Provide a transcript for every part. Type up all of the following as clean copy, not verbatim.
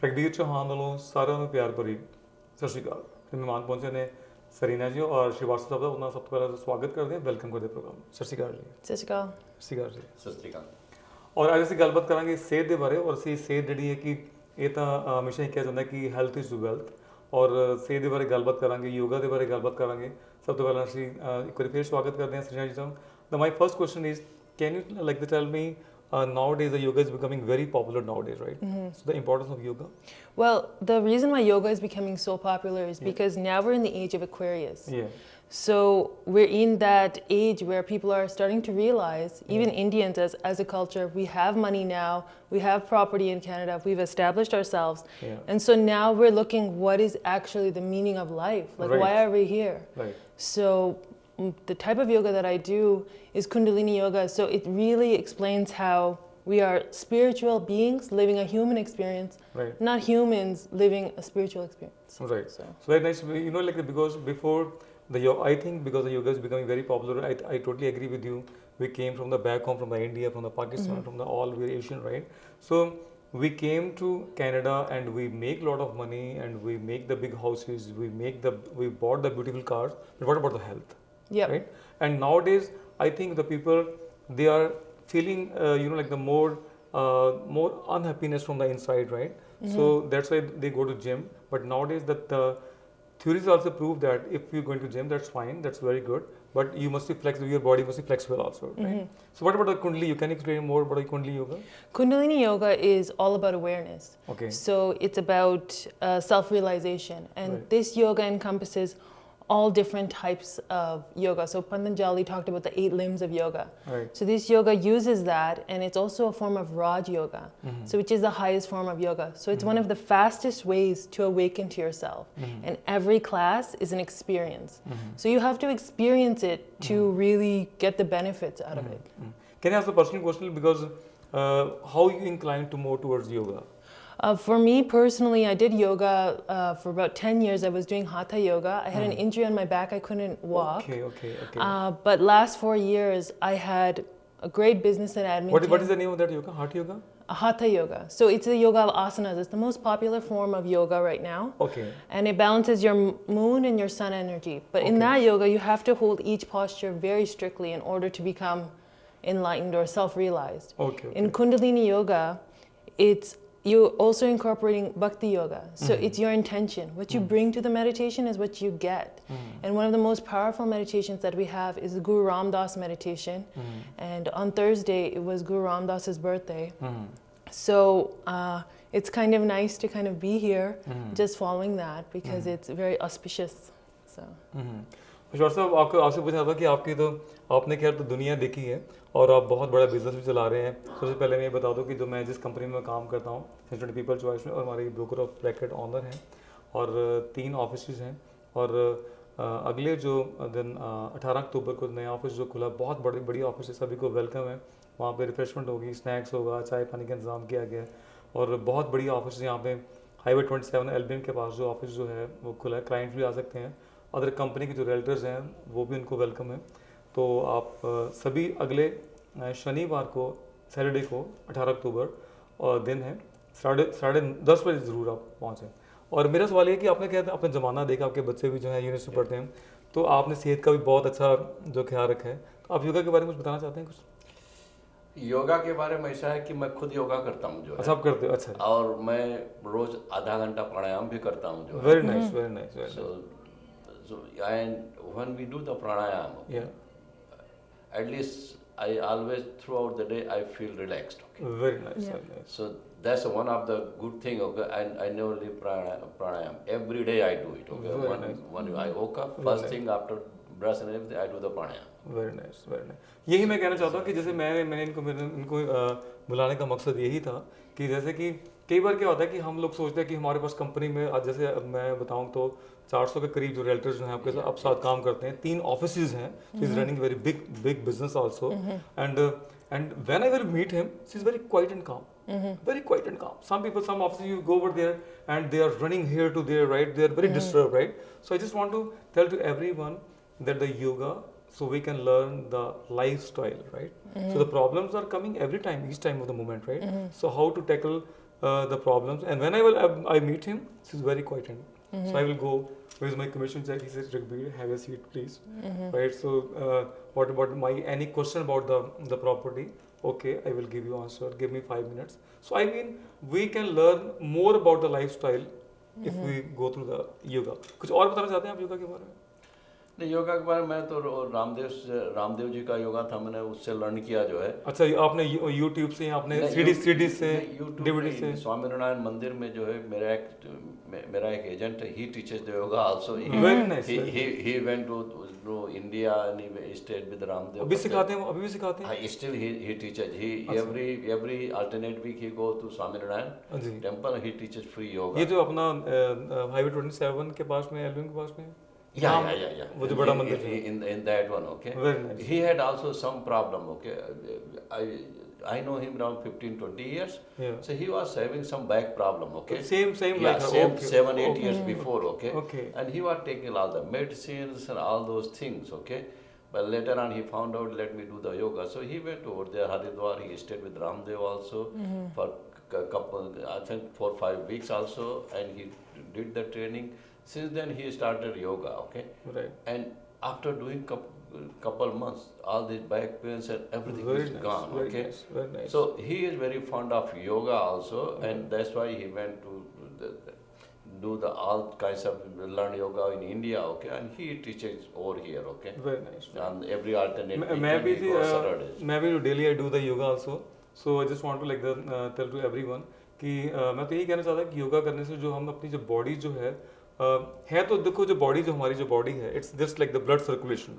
ਰਘਬੀਰ ਚੌਹਾਨ ਵੱਲੋਂ ਸਾਰਿਆਂ ਨੂੰ ਪਿਆਰ ਭਰੀ ਸਤਿ ਸ਼੍ਰੀ ਅਕਾਲ। ਤੇ ਮਹਿਮਾਨ ਪਹੁੰਚੇ ਨੇ ਸਰੀਨਾ ਜੀ ਔਰ ਸ਼ਿਵਾਸਤ ਸਾਹਿਬ ਦਾ, ਉਹਨਾਂ ਸਭ ਤੋਂ ਪਹਿਲਾਂ ਸਵਾਗਤ ਕਰਦੇ ਹਾਂ, ਵੈਲਕਮ ਕਰਦੇ ਪ੍ਰੋਗਰਾਮ। ਸਤਿ ਸ਼੍ਰੀ ਅਕਾਲ ਜੀ। ਸਤਿ ਸ਼੍ਰੀ ਅਕਾਲ। ਸਤਿ ਸ਼੍ਰੀ ਅਕਾਲ ਜੀ। ਸਤਿ ਸ਼੍ਰੀ ਅਕਾਲ। ਔਰ ਅੱਜ ਅਸੀਂ ਗੱਲਬਾਤ ਕਰਾਂਗੇ ਸਿਹਤ ਦੇ ਬਾਰੇ। ਔਰ ਅਸੀਂ ਸਿਹਤ ਜਿਹੜੀ ਹੈ ਕਿ ਇਹ ਤਾਂ ਹਮੇਸ਼ਾ ਹੀ ਕਿਹਾ ਜਾਂਦਾ ਕਿ ਹੈਲਥ ਇਜ਼ ਵੈਲਥ, ਔਰ ਸਿਹਤ ਦੇ ਬਾਰੇ ਗੱਲਬਾਤ ਕਰਾਂਗੇ, ਯੋਗਾ ਦੇ ਬਾਰੇ ਗੱਲਬਾਤ ਕਰਾਂਗੇ। ਸਭ ਤੋਂ ਪਹਿਲਾਂ ਅਸੀਂ ਇੱਕ ਵਾਰੀ ਫਿਰ ਸਵਾਗਤ ਕਰਦੇ ਹਾਂ ਸਰੀਨਾ ਜੀ ਦਾ। ਤਾਂ my first question is, can you like to tell me, nowadays the yoga is becoming very popular nowadays, right? So the importance of yoga. Well, the reason why yoga is becoming so popular is because now we're in the age of Aquarius. Yeah. So we're in that age where people are starting to realize, even Indians as a culture, we have money now, we have property in Canada, we've established ourselves. Yeah. And so now we're looking what is actually the meaning of life. Like, why are we here? Right. So the type of yoga that I do is Kundalini yoga. So it really explains how we are spiritual beings living a human experience, Right. not humans living a spiritual experience. Right. So So very nice. You know, like because before the yoga, I think because the yoga is becoming very popular, I totally agree with you. We came from the back home, from the India, from the Pakistan, from the all we're Asian, right? So we came to Canada and we make a lot of money and we make the big houses, we bought the beautiful cars. But what about the health? Yep. Right? And nowadays, I think the people, they are feeling, you know, like the more unhappiness from the inside, right? So that's why they go to gym. But nowadays, that theories also prove that if you're going to gym, that's fine, that's very good. But you must be flexible, your body must be flexible also, right? So what about the Kundalini? You can explain more about the Kundalini yoga? Kundalini yoga is all about awareness. Okay. So it's about self-realization, and Right. this yoga encompasses all different types of yoga. So Patanjali talked about the 8 limbs of yoga. Right. So this yoga uses that, and it's also a form of Raj yoga, so which is the highest form of yoga. So it's one of the fastest ways to awaken to yourself. And every class is an experience. So you have to experience it to really get the benefits out of it. Can I ask a personal question? Because how you inclined to more towards yoga? For me personally, I did yoga for about 10 years. I was doing Hatha yoga. I had an injury on my back. I couldn't walk. Okay. But last 4 years, I had a great business in Edmonton. What is the name of that yoga? Heart yoga? Hatha yoga. So it's the yoga of asanas. It's the most popular form of yoga right now. Okay. And it balances your moon and your sun energy. But in that yoga, you have to hold each posture very strictly in order to become enlightened or self-realized. Okay. In Kundalini yoga, you're also incorporating bhakti yoga. So it's your intention. What you bring to the meditation is what you get. And one of the most powerful meditations that we have is the Guru Ram Das meditation. And on Thursday, it was Guru Ram Das's birthday. So it's kind of nice to kind of be here just following that because it's very auspicious. So. विश्वास साहब, आपसे पूछना था कि आपने खैर तो दुनिया देखी है और आप बहुत बड़ा बिजनेस भी चला रहे हैं। सबसे पहले मैं ये बता दूं कि जो मैं जिस कंपनी में काम करता हूँ, सेंचुरी पीपल चॉइस में, और हमारे ब्रोकर ऑफ ब्रैकेट ऑनर हैं और 3 ऑफिस हैं। और अगले जो दिन 18 अक्टूबर को नया ऑफिस जो खुला, बहुत बड़ी ऑफिस है, सभी को वेलकम है। वहाँ पे रिफ्रेशमेंट होगी, स्नैक्स होगा, चाय पानी का इंतजाम किया गया है। और बहुत बड़ी ऑफिस यहाँ पे हाईवे 27 एल्बियम के पास जो ऑफिस जो है वो खुला है। क्लाइंट भी आ सकते हैं, अदर कंपनी के जो रिलेटर्स हैं वो भी उनको वेलकम है। तो आप सभी अगले शनिवार को, सैटरडे को 18 अक्टूबर और दिन है, 10:30 बजे ज़रूर आप पहुँचें। और मेरा सवाल ये कि आपने क्या अपना ज़माना देखा, आपके बच्चे भी जो है यूनिवर्सिटी पढ़ते हैं, तो आपने सेहत का भी बहुत अच्छा जो ख्याल रखा है। तो आप योगा के बारे में कुछ बताना चाहते हैं कुछ? योगा के बारे में ऐसा है कि मैं खुद योगा करता हूँ जो है। अच्छा, आप करते हो? अच्छा। और मैं रोज आधा घंटा प्राणायाम भी करता हूँ जो है। Very nice, very nice. So and when we do the pranayam, at least I always throughout the day I feel relaxed. Okay. Very nice, very nice. So that's one of the good thing. Okay, and I never leave pranayam. Every day I do it. Okay, Very when I woke up, first thing after brush and everything, I do the pranayam. Very nice, very nice. यही मैं कहना चाहता हूँ कि जैसे मैंने इनको बुलाने का मकसद यही था कि जैसे कि कई बार क्या होता है कि हम लोग सोचते हैं कि हमारे पास कंपनी में, आज जैसे मैं बताऊँ तो 400 के करीब जो रियल्टर्स जो हैं आपके साथ अब साथ काम करते हैं, 3 ऑफिसेज हैं, she is running very big business also. And when I will meet him, she is very quite and calm, very quiet and calm. Some offices you go over there and they are running here to there, right? They are very disturbed, right? So I just want to tell to everyone that the yoga, so we can learn the lifestyle, right? So the problems are coming every time, each time of the moment, right? So how to tackle the problems. And when I meet him, he's very quiet. So I will go, where's my commission check? He says, Raghbir, have a seat, please. Right. So what about any question about the property? Okay, I will give you answer. Give me 5 minutes. So I mean, we can learn more about the lifestyle if we go through the yoga. कुछ और बताना चाहते हैं आप योगा के बारे में? नहीं, योगा के बारे में मैं तो रामदेव जी का योगा था, मैंने उससे लर्न किया जो है। अच्छा, आपने YouTube से, आपने सीडी से, DVD से? स्वामीनारायण मंदिर में जो है मेरा एक एजेंट है, he teaches the yoga also. Very nice. He went to India and he stayed with Ramdev. अभी सिखाते हैं, अभी भी सिखाते हैं? Still he teaches. Every alternate week he go to Swaminarayan temple. He teaches free yoga. ये जो अपना हाईवे 27 के पास में, एलविन के पास में? Yeah. वो जो बड़ा मंदिर है। In that one, okay. Very nice. He had also some problem, okay. I know him around 15-20 years. Yeah. So he was having some back problem, okay. Same yeah, like same okay. 7-8 years before, okay. Okay. And he was taking all the medicines and all those things, okay. But later on he found out, let me do the yoga. So he went over there, Haridwar. He stayed with Ramdev also for a couple, I think 4-5 weeks also, and he did the training. Since then he started yoga, okay. Right. And after doing couple months, all these back pains and everything Very is nice, gone, very okay. nice, very nice. So he is very fond of yoga also, and that's why he went to do the all kinds of learn yoga in India, okay. And he teaches over here, okay. Very nice. And every alternate Maybe weekend he goes Saturdays. maybe daily I do the yoga also. So I just want to like tell to everyone कि मैं तो यही कहना चाहता कि योगा करने से जो हम अपनी जो बॉडी जो है तो देखो जो बॉडी जो हमारी जो बॉडी है, it's just like the blood circulation,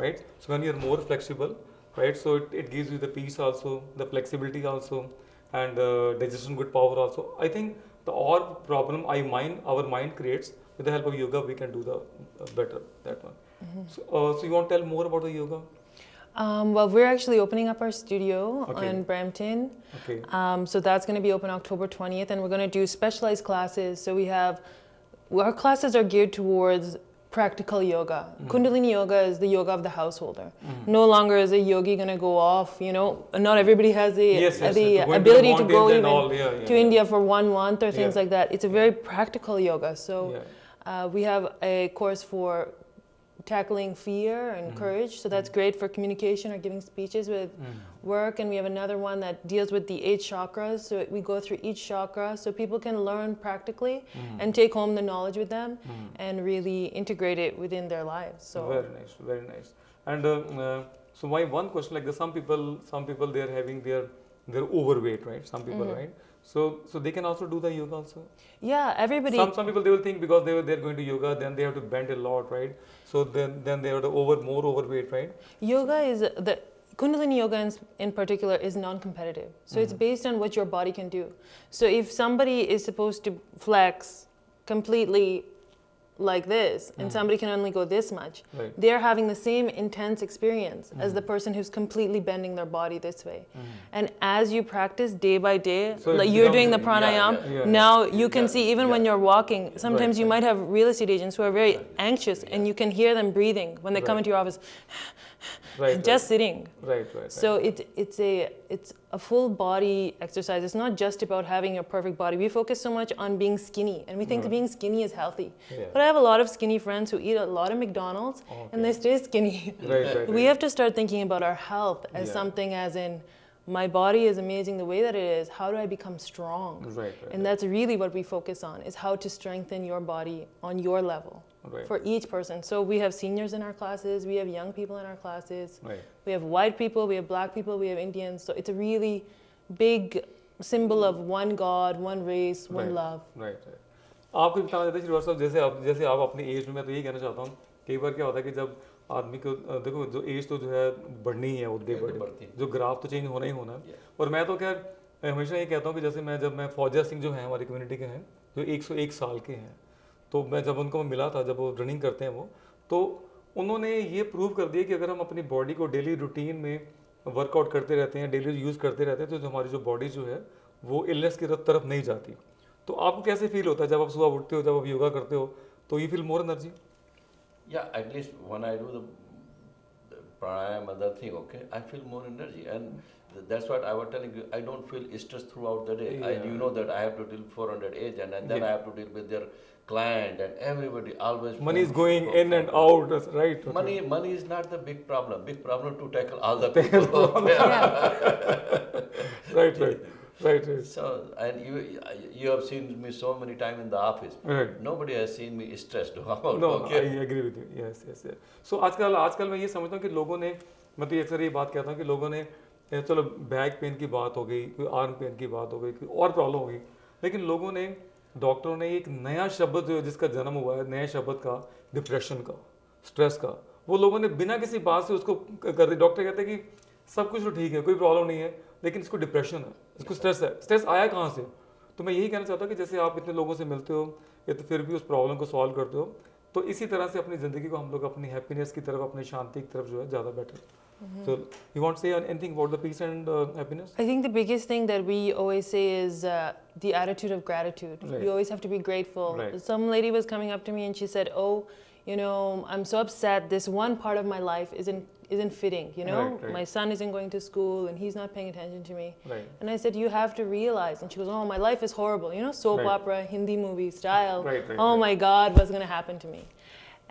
right. So when you are more flexible, right, so it gives you the peace also, the flexibility also, and digestion good power also. I think the all problem our mind creates, with the help of yoga we can do the better that one. So you want to tell more about the yoga? Well, we're actually opening up our studio in Brampton. Okay. So that's going to be open October 20th, and we're going to do specialized classes. So our classes are geared towards practical yoga. Kundalini yoga is the yoga of the householder. No longer is a yogi going to go off, not everybody has the ability to go even to India for 1 month or things like that. It's a very practical yoga. So we have a course for tackling fear and courage, so that's great for communication or giving speeches with work. And we have another one that deals with the 8 chakras, so we go through each chakra so people can learn practically and take home the knowledge with them and really integrate it within their lives. So very nice. And so my one question, like some people they are having their overweight, right? Some people, right? So they can also do the yoga also? Yeah, everybody. Some people, they will think because they're going to yoga, then they have to bend a lot, right? So then they are more overweight, right? Yoga is the Kundalini yoga in particular is non-competitive. So it's based on what your body can do. So if somebody is supposed to flex completely like this and somebody can only go this much, they're having the same intense experience as the person who's completely bending their body this way. And as you practice day by day, so like you're doing the pranayama, now you can see even when you're walking, sometimes you might have real estate agents who are very anxious and you can hear them breathing when they come into your office. Just sitting. Right. So it's a full body exercise. It's not just about having your perfect body. We focus so much on being skinny, and we think being skinny is healthy. But I have a lot of skinny friends who eat a lot of McDonald's and they stay skinny. Right. We have to start thinking about our health as something as in, my body is amazing the way that it is. How do I become strong? And that's really what we focus on, is how to strengthen your body on your level. For each person. So we have seniors in our classes, we have young people in our classes, we have white people, we have black people, we have Indians. So it's a really big symbol of one God, one race, one love. Right. आपको बताना चाहते हैं श्रीवास साहब, जैसे आप अपनी as में, मैं तो यही कहना चाहता हूँ, कई बार क्या होता है कि जब आदमी को देखो जो एज तो जो है बढ़नी ही है, बढ़ती, जो ग्राफ तो चेंज होना ही होना है. और मैं तो खैर हमेशा ये कहता हूँ कि जैसे जब मैं फौजिया सिंह जो हैं हमारी कम्युनिटी के हैं, जो 101 साल के हैं, तो मैं जब उनको मिला था, जब वो रनिंग करते हैं वो, तो उन्होंने ये प्रूव कर दिया कि अगर हम अपनी बॉडी को डेली रूटीन में वर्कआउट करते रहते हैं, डेली यूज़ करते रहते हैं, तो हमारी जो बॉडी जो है वो इलनेस की तरफ नहीं जाती. तो आपको कैसे फील होता है जब आप सुबह उठते हो, जब आप योगा करते हो, तो you feel more energy? Yeah, at least when I do the pranayama, other thing, okay, I feel more energy. And that's what I was telling you. I don't feel stressed throughout the day. You know that I have to deal with 400 agents, and then I have to deal with their client and everybody. Always Money is phone, going phone, in phone, and phone. out, that's right? Okay. Money is not the big problem. Big problem to tackle all the people. Okay. Right, right, right, right. So, and you have seen me so many times in the office. Right. Nobody has seen me stressed out. No, Okay. I agree with you. Yes, yes, yes. So आजकल मैं ये समझता हूँ कि लोगों ने, मैं तो अक्सर ये बात कहता हूँ कि लोगों ने चलो बैक पेन की बात हो गई, कोई आर्म पेन की बात हो गई, कोई और प्रॉब्लम हो गई, लेकिन लोगों ने, डॉक्टरों ने एक नया शब्द जो जिसका जन्म हुआ है, नए शब्द का, डिप्रेशन का, स्ट्रेस का, वो लोगों ने बिना किसी बात से उसको कर दी। डॉक्टर कहते हैं कि सब कुछ तो ठीक है, कोई प्रॉब्लम नहीं है, लेकिन इसको डिप्रेशन है, इसको स्ट्रेस है। स्ट्रेस आया कहाँ से? तो मैं यही कहना चाहता हूँ कि जैसे आप इतने लोगों से मिलते हो या तो फिर भी उस प्रॉब्लम को सॉल्व करते हो, तो इसी तरह से अपनी ज़िंदगी को हम लोग अपनी हैप्पीनेस की तरफ, अपनी शांति की तरफ जो है ज़्यादा better. So you want to say anything about the peace and happiness? I think the biggest thing that we always say is the attitude of gratitude. Right. You always have to be grateful. Right. Some lady was coming up to me and she said, "Oh, you know, I'm so upset. This one part of my life isn't fitting. You know, Right, right. my son isn't going to school and he's not paying attention to me." Right. And I said, "You have to realize." And she goes, "Oh, my life is horrible. You know, soap Right. opera, Hindi movie style. Right, right, oh right. my God, what's going to happen to me?"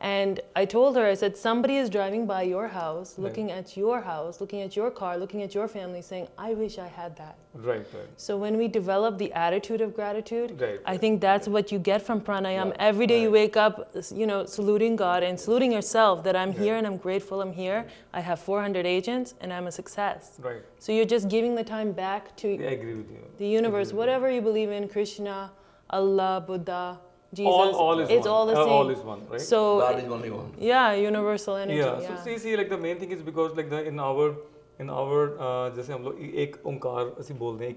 And I told her, I said, somebody is driving by your house, looking at your house, looking at your car, looking at your family, saying, "I wish I had that." Right, right. So when we develop the attitude of gratitude, Right, I right. think that's what you get from pranayam. Yeah, Every day you right. wake up, you know, saluting God and saluting yourself that I'm here Right. and I'm grateful I'm here. I have 400 agents and I'm a success. Right. So you're just giving the time back to I agree with you. the universe, whatever you believe in, Krishna, Allah, Buddha, Jesus. All is it's one. all the same. All is one, right? So God is only one. yeah, universal energy. Yeah. So see, like the main thing is because like in our जैसे हम लोग एक ओंकार ऐसे बोलते हैं,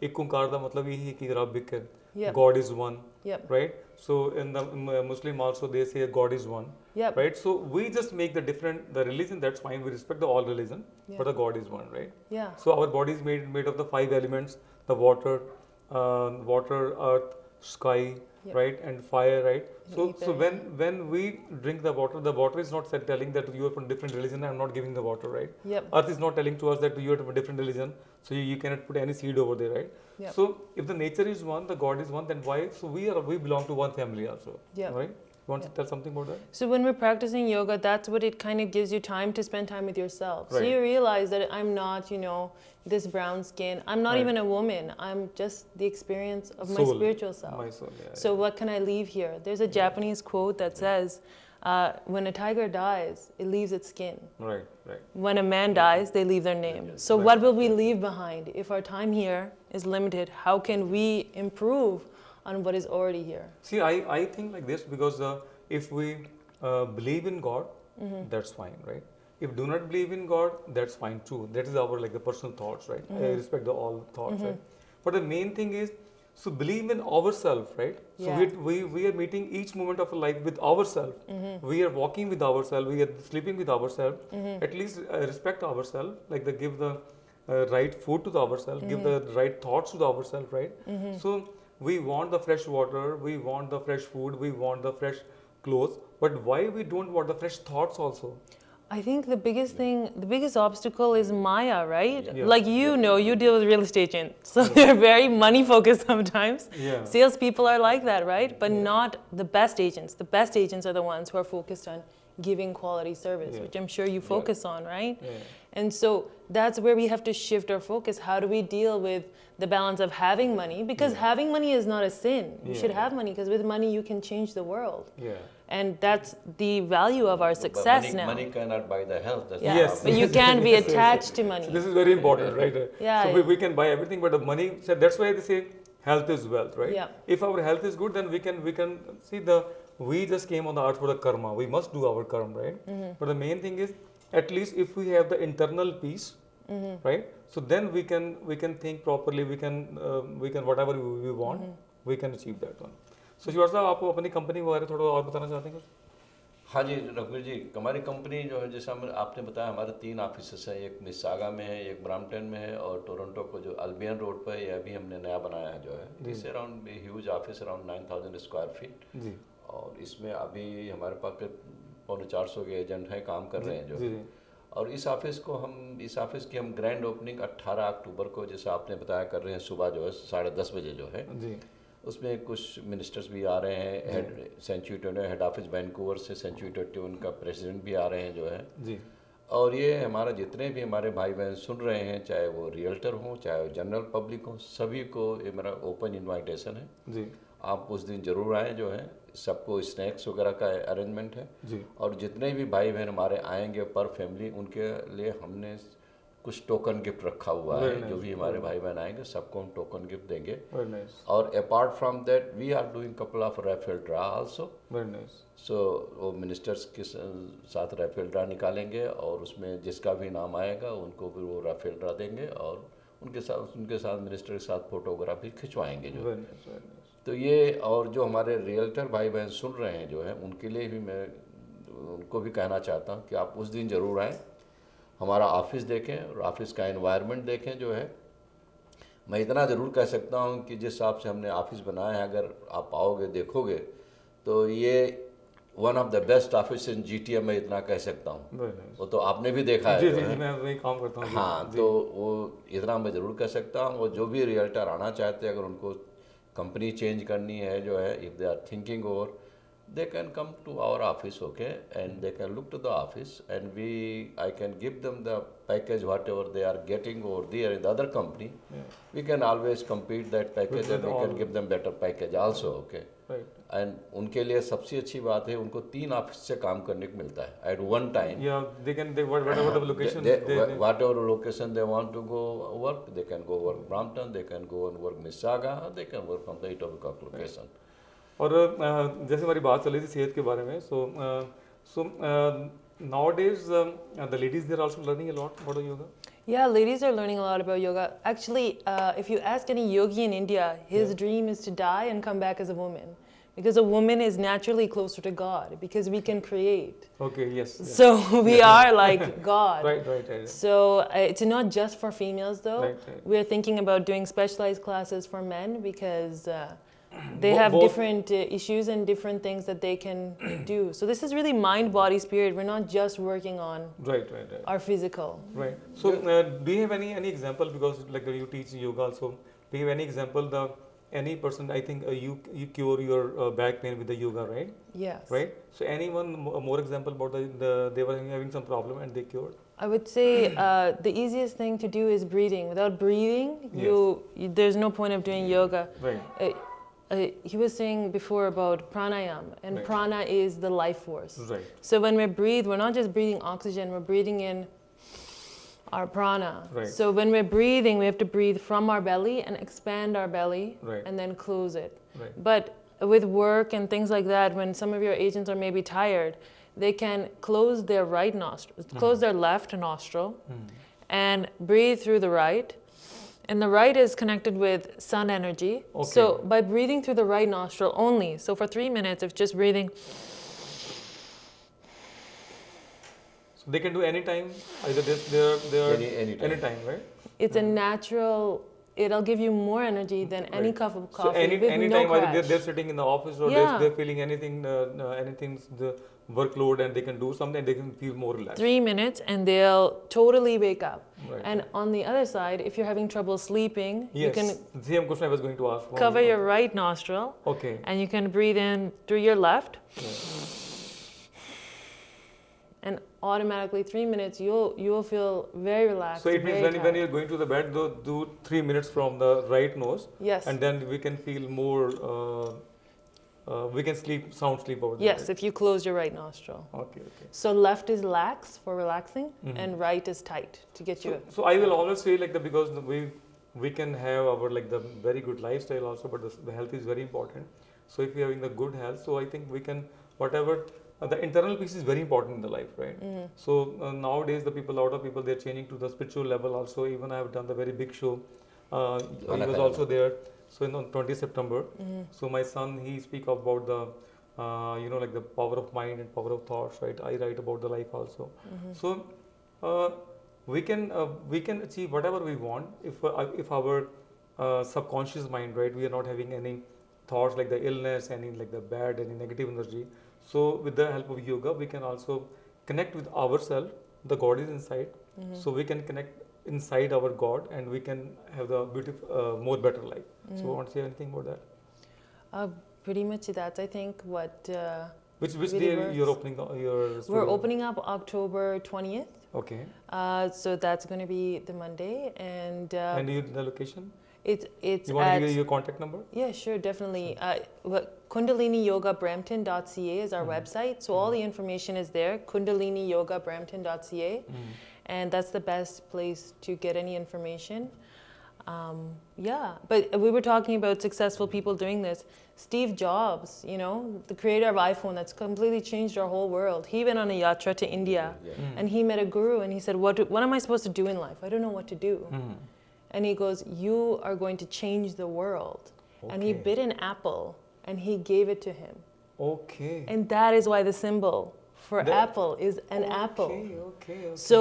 एक ओंकार का मतलब यही है कि रब एक है, Yep. God is one, Yep. right? So in the Muslim also they say God is one, Yep. right? So we just make the religion, that's fine, we respect the all religion, Yeah. but the God is one, right? Yeah. So our body is made of the 5 elements: the water, earth, sky, Yep. right, and fire, right? So Ether, when we drink the water is not telling that you are from different religion. I'm not giving the water, right? Yep. Earth is not telling to us that you are from a different religion, so you cannot put any seed over there, right? Yep. So if the nature is one, the God is one, then why? So we belong to one family also, Yep. right? You want to tell something about that? So when we're practicing yoga, that's what it kind of gives you time to spend time with yourself. So Right. you realize that I'm not, you know, this brown skin. I'm not Right. even a woman. I'm just the experience of my Soul. spiritual self. My soul, yeah. So what can I leave here? There's a Japanese quote that says, when a tiger dies, it leaves its skin. Right, right. When a man dies, they leave their name. So Right. what will we leave behind? If our time here is limited, how can we improve on what is already here? See, I think like this because if we believe in God, that's fine, right? If do not believe in God, that's fine too. That is our like the personal thoughts, right? I respect the all thoughts, right? But the main thing is so believe in ourselves, right? So Yeah. we are meeting each moment of our life with ourselves. We are walking with ourselves. We are sleeping with ourselves. At least respect ourselves, like the give the right food to ourselves, give the right thoughts to ourselves, right? So we want the fresh water, we want the fresh food, we want the fresh clothes, but why we don't want the fresh thoughts also? I think the biggest thing, the biggest obstacle is Maya, right? Yeah. Like you know, you deal with real estate agents, so they're very money focused sometimes. Yeah. Salespeople are like that, right? But not the best agents. The best agents are the ones who are focused on giving quality service, Yeah. which I'm sure you focus on, right? Yeah. And so that's where we have to shift our focus. How do we deal with the balance of having money? Because having money is not a sin. You Yeah. should have money because with money you can change the world. Yeah. And that's the value of our But success now. money cannot buy the health. That's the Yeah, Yes. but you can be attached to money. So this is very important, right? Yeah, So yeah. we can buy everything, but the money. So that's why they say health is wealth, right? Yeah. If our health is good, then we can see we just came on the earth for the karma. We must do our karma, right? But the main thing is at least if we have the internal peace, right? So then we can think properly. We can whatever we want, we can achieve that one. So शिवार साहब आप अपनी company के बारे में थोड़ा और बताना चाहते हैं कुछ? हाँ जी रघुवीर जी, हमारी कंपनी जो है जैसे आपने बताया हमारे 3 ऑफिसेस हैं, एक मिसागा में है, एक ब्राम्पटन में है और टोरंटो को जो अल्बियन रोड पर है ये अभी हमने नया बनाया है जो है। This around huge office around 9000 square feet जी। और इसमें अभी हमारे पास 450 के एजेंट हैं काम कर रहे हैं जो जी, जी। और इस ऑफिस की हम ग्रैंड ओपनिंग 18 अक्टूबर को, जैसे आपने बताया, कर रहे हैं सुबह जो है 10:30 बजे जो है। जी उसमें कुछ मिनिस्टर्स भी आ रहे हैं, हेड ऑफिस वैंकूवर से सेंचुरी 21 का प्रेसिडेंट भी आ रहे हैं जो है। जी और ये हमारा जितने भी हमारे भाई बहन सुन रहे हैं, चाहे वो रियल्टर हों चाहे वो जनरल पब्लिक हो, सभी को ये मेरा ओपन इनवाइटेशन है। जी आप उस दिन ज़रूर आएँ जो है। सबको स्नैक्स वगैरह का अरेंजमेंट है। जी और जितने भी भाई बहन हमारे आएंगे पर फैमिली, उनके लिए हमने कुछ टोकन गिफ्ट रखा हुआ वेरी है। जो नाइस, भी हमारे भाई बहन आएंगे सबको हम टोकन गिफ्ट देंगे। वेरी नाइस, और apart from that we are doing couple of raffle draw also. Very nice. So वो मिनिस्टर्स के साथ रैफल ड्रा निकालेंगे और उसमें जिसका भी नाम आएगा उनको फिर वो रैफल ड्रा देंगे और उनके साथ मिनिस्टर के साथ फोटोग्राफ भी खिंचवाएंगे जो। Very nice, very nice. तो ये, और जो हमारे रियल्टर भाई बहन सुन रहे हैं जो है, उनके लिए भी मैं उनको भी कहना चाहता हूँ कि आप उस दिन ज़रूर आएँ, हमारा ऑफिस देखें और ऑफिस का एनवायरनमेंट देखें जो है। मैं इतना ज़रूर कह सकता हूँ कि जिस हिसाब से हमने ऑफिस बनाया है, अगर आप आओगे देखोगे तो ये one of the best office in GTA, मैं इतना कह सकता हूँ। Very nice. वो तो आपने भी देखा है जी जो जी है। जी, मैं वही काम करता हूँ। हाँ, जी तो वो इतना मैं ज़रूर कह सकता हूँ। और जो भी रियल्टर आना चाहते हैं, अगर उनको कंपनी चेंज करनी है जो है, if they are thinking over, they can come to our office, okay, and they can look to the office, and I can give them the package whatever they are getting over there in the other company. yeah, We can always compete that package with and we all, can give them better package also, okay. right. And उनके लिए सबसे अच्छी बात है, उनको 3 office से काम करने को मिलता है at one time. Yeah, they whatever the location Whatever location they want to go work, they can go work Brampton, they can go and work Mississauga, they can work from the Etobicoke location. और जैसे हमारी बात चल रही थी सेहत के बारे में, so nowadays the ladies, they're also learning a lot about yoga. Yeah, ladies are learning a lot about yoga. Actually, if you ask any yogi in India, his dream is to die and come back as a woman. Because a woman is naturally closer to God, because we can create. Okay, yes. yes. So we are like God. Right. So it's not just for females though. Right. We are thinking about doing specialized classes for men because they have Both- different issues and different things that they can do. So this is really mind, body, spirit. We're not just working on Right. our physical. Right. So do you have any example, because like you teach yoga also, do you have any example, any person, I think you cure your back pain with the yoga, right? Yes. Right. So anyone more example about they were having some problem and they cured? I would say the easiest thing to do is breathing. Without breathing, Yes. there's no point of doing yoga. Right. He was saying before about pranayama, and Right. prana is the life force. Right. So when we breathe, we're not just breathing oxygen, we're breathing in our prana. Right. So when we're breathing, we have to breathe from our belly and expand our belly Right. and then close it. Right. But with work and things like that, when some of your agents are maybe tired, they can close their right nostril, close their left nostril and breathe through the right. And the right is connected with sun energy. Okay. So by breathing through the right nostril only, so for 3 minutes of just breathing, So they can do anytime, either they're Anytime. anytime, right? it's a natural, it'll give you more energy than any Right. cup of So coffee with anytime no either crash. they're sitting in the office or Yeah. they're feeling anything's the workload, and they can do something, they can feel more relaxed. 3 minutes and they'll totally wake up. Right. And on the other side, if you're having trouble sleeping, Yes. you can Same question I was going to ask. cover your right nostril Okay. and you can breathe in through your left. And automatically 3 minutes you'll feel very relaxed. So it means very when tired. you're going to the bed, do 3 minutes from the right nose, Yes. and then we can feel more. We can sound sleep over there. Yes, right? if you close your right nostril. Okay. So left is lax for relaxing and right is tight to get you. So I will always say because we can have our the very good lifestyle also, but the health is very important. So if you're having the good health, so I think we can whatever. The internal piece is very important in the life, right? So nowadays a lot of people, they're changing to the spiritual level also. Even I have done the very big show. He was also there. So on 20th September. So my son, he speak about the the power of mind and power of thoughts, right? I write about the life also. So we can achieve whatever we want if our subconscious mind, right? We are not having any thoughts like the illness, any the bad, any negative energy. So with the help of yoga, we can also connect with ourselves, the God is inside, so we can connect inside our God and we can have the beautiful, more better life. So, want to say anything about that? Pretty much that's, I think, what Which really day works. you're opening your studio? We're opening up October 20th. Okay. So that's going to be the Monday, and And you the location? it's You want to at, give your contact number? yeah, sure, definitely. KundaliniYogaBrampton.ca is our website, so all the information is there. KundaliniYogaBrampton.ca, and that's the best place to get any information. Yeah, but we were talking about successful people doing this. Steve Jobs, you know, the creator of iPhone, that's completely changed our whole world. He went on a yatra to India, and he met a guru, and he said, what am I supposed to do in life? I don't know what to do. And he goes, you are going to change the world. And he Okay. bit an apple, and he gave it to him. Okay. And that is why the symbol for The- apple is an apple. Okay. So,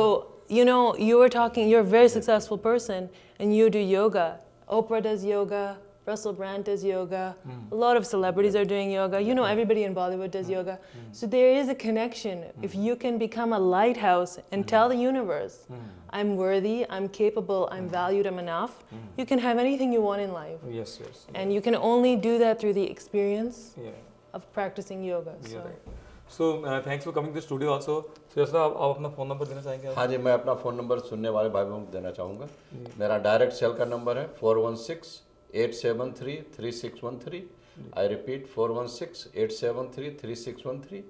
you know, you were talking, you're a very successful person, and you do yoga. Oprah does yoga, Russell Brand does yoga, a lot of celebrities are doing yoga. You know, everybody in Bollywood does yoga. So there is a connection. If you can become a lighthouse and tell the universe, I'm worthy, I'm capable, I'm valued, I'm enough, you can have anything you want in life. Yes, yes. And you can only do that through the experience Yeah. of practicing yoga. You're So. right. So thanks for coming to the studio also. So जैसा आप अपना phone number देना चाहेंगे? हाँ जी, मैं अपना phone number सुनने वाले भाई बहनों को देना चाहूँगा। मेरा डायरेक्ट सेल का नंबर है 416-873-3613। I repeat 416-873-3613।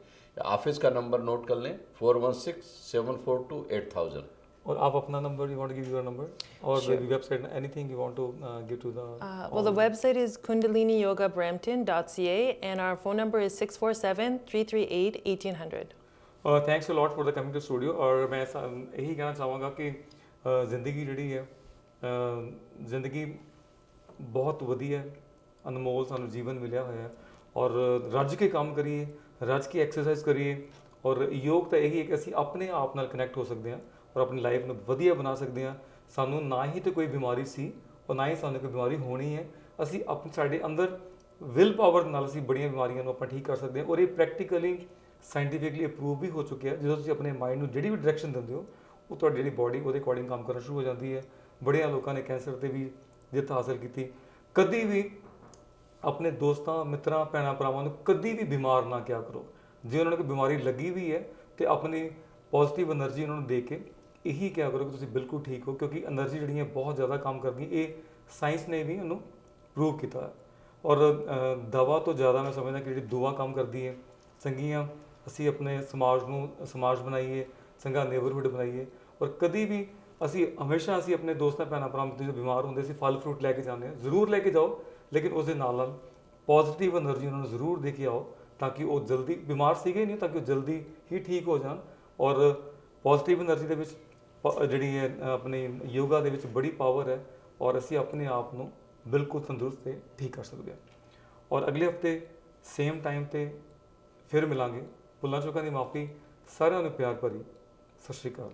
ऑफिस का नंबर नोट कर लें 416-742-8000। और आप अपना number, you want to give your number or the website, anything you want to give to the Well, the website is KundaliniYogaBrampton.ca, and our phone number is 647-338-1800. Thanks a lot for the coming to studio. और मैं यही कहना चाहूँगा कि ज़िंदगी ਜਿਹੜੀ ਹੈ ਜ਼ਿੰਦਗੀ ਬਹੁਤ ਵਧੀਆ ਅਨਮੋਲ ਸਾਨੂੰ ਜੀਵਨ ਮਿਲਿਆ ਹੋਇਆ ਹੈ ਔਰ ਰੱਜ ਕੇ ਕੰਮ ਕਰੀਏ, ਰੱਜ ਕੇ ਐਕਸਰਸਾਈਜ਼ ਕਰੀਏ ਔਰ ਯੋਗ ਤਾਂ ਇਹੀ ਹੈ ਕਿ ਅਸੀਂ ਆਪਣੇ ਆਪ ਨਾਲ ਕਨੈਕਟ ਹੋ ਸਕਦੇ ਹਾਂ ਔਰ ਆਪਣੀ ਲਾਈਫ ਨੂੰ ਵਧੀਆ ਬਣਾ ਸਕਦੇ ਹਾਂ। ਸਾਨੂੰ ਨਾ ਹੀ ਤੇ ਕੋਈ ਬਿਮਾਰੀ ਸੀ ਔਰ ਨਾ ਹੀ ਸਾਨੂੰ ਕੋਈ ਬਿਮਾਰੀ ਹੋਣੀ ਹੈ। ਅਸੀਂ ਸਾਡੇ ਅੰਦਰ ਵਿਲ ਪਾਵਰ ਨਾਲ ਅਸੀਂ ਬੜੀਆਂ ਬਿਮਾਰੀਆਂ ਨੂੰ ਆਪਾਂ ਠੀਕ ਕਰ ਸਕਦੇ ਹਾਂ ਔਰ ਇਹ ਪ੍ਰੈਕਟੀਕਲੀ ਸਾਇੰਟੀਫਿਕਲੀ ਅਪਰੂਵ ਵੀ ਹੋ ਚੁੱਕਿਆ। ਜਦੋਂ ਤੁਸੀਂ ਆਪਣੇ ਮਾਈਂਡ ਨੂੰ ਜਿਹੜੀ ਵੀ ਡਾਇਰੈਕਸ਼ਨ ਦਿੰਦੇ ਹੋ ਉਹ ਤੁਹਾਡੀ ਜਿਹੜੀ ਬਾਡੀ ਉਹਦੇ ਅਕੋਰਡਿੰਗ ਕੰਮ ਕਰਨਾ ਸ਼ੁਰੂ ਹੋ ਜਾਂਦੀ ਹੈ। ਬੜਿਆਂ ਲੋਕਾਂ ਨੇ ਕੈਂਸਰ ਤੇ ਵੀ ਜਿੱਤ ਹਾਸਲ ਕੀਤੀ। ਕਦੀ ਵੀ ਆਪਣੇ ਦੋਸਤਾਂ ਮਿੱਤਰਾਂ ਭੈਣਾਂ ਭਰਾਵਾਂ ਨੂੰ ਕਦੀ ਵੀ ਬਿਮਾਰ ਨਾ ਕਿਹਾ ਕਰੋ। ਜੇ ਉਹਨਾਂ ਨੂੰ ਕੋਈ ਬਿਮਾਰੀ ਲੱਗੀ ਵੀ ਹੈ ਤੇ ਆਪਣੀ ਪੋਜ਼ਿਟਿਵ એનર્ਜੀ ਉਹਨਾਂ ਨੂੰ ਦੇ ਕੇ ਇਹੀ ਕਿਹਾ ਕਰੋ ਕਿ ਤੁਸੀਂ ਬਿਲਕੁਲ ਠੀਕ ਹੋ, ਕਿਉਂਕਿ એનર્ਜੀ ਜਿਹੜੀ ਹੈ ਬਹੁਤ ਜ਼ਿਆਦਾ ਕੰਮ ਕਰਦੀ। ਇਹ ਸਾਇੰਸ ਨੇ ਵੀ ਇਹਨੂੰ ਪ੍ਰੂਵ ਕੀਤਾ ਹੈ। ਔਰ ਦਵਾ ਤੋਂ ਜ਼ਿਆਦਾ ਮੈਂ ਸਮਝਦਾ ਕਿ ਜਿਹੜੀ ਦੁਆ ਕੰਮ ਕਰਦੀ ਹੈ। ਚੰਗੀਆਂ ਅਸੀਂ ਆਪਣੇ ਸਮਾਜ ਬਣਾਈਏ, ਚੰਗਾ ਨੇਬਰਹੁੱਡ ਬਣਾਈਏ ਔਰ ਕਦੀ ਵੀ ਅਸੀਂ ਹਮੇਸ਼ਾ ਅਸੀਂ ਆਪਣੇ ਦੋਸਤਾਂ ਭੈਣਾਂ ਭਰਾਵਾਂ ਤੋਂ ਜੋ ਬਿਮਾਰ ਹੁੰਦੇ ਸੀ ਫਲ ਫਰੂਟ ਲੈ ਕੇ ਜਾਂਦੇ ਹਾਂ। ਜ਼ਰੂਰ ਲੈ ਕੇ ਜਾਓ, ਲੇਕਿਨ ਉਸ ਦੇ ਨਾਲ ਪੋਜ਼ਿਟਿਵ એનર્ਜੀ ਉਹਨਾਂ ਨੂੰ ਜ਼ਰੂਰ ਦੇ ਕੇ ਆਓ ਤਾਂ ਕਿ ਉਹ ਜਲਦੀ ਬਿਮਾਰ ਸੀਗੇ ਨਹੀਂ ਤਾਂ ਕਿ ਉਹ ਜਲਦੀ ਹੀ ਠੀਕ ਹੋ ਜਾਣ। ਔਰ ਪੋਜ਼ਿਟਿਵ એનર્ਜੀ ਦੇ ਵਿੱਚ ਜਿਹੜੀ ਹੈ ਆਪਣੀ ਯੋਗਾ ਦੇ ਵਿੱਚ ਬੜੀ ਪਾਵਰ ਹੈ ਔਰ ਅਸੀਂ ਆਪਣੇ ਆਪ ਨੂੰ ਬਿਲਕੁਲ ਤੰਦਰੁਸਤ ਤੇ ਠੀਕ ਕਰ ਸਕਦੇ ਹਾਂ। ਔਰ ਅਗਲੇ ਹਫਤੇ ਸੇਮ ਟਾਈਮ ਤੇ ਫਿਰ ਮਿਲਾਂਗੇ। ਭੁੱਲਾਂ ਚੁੱਕਾਂ ਦੀ ਮਾਫੀ, ਸਾਰਿਆਂ ਨੂੰ ਪਿਆਰ ਭਰੀ ਸਤਿ ਸ਼੍ਰੀ ਅਕਾਲ।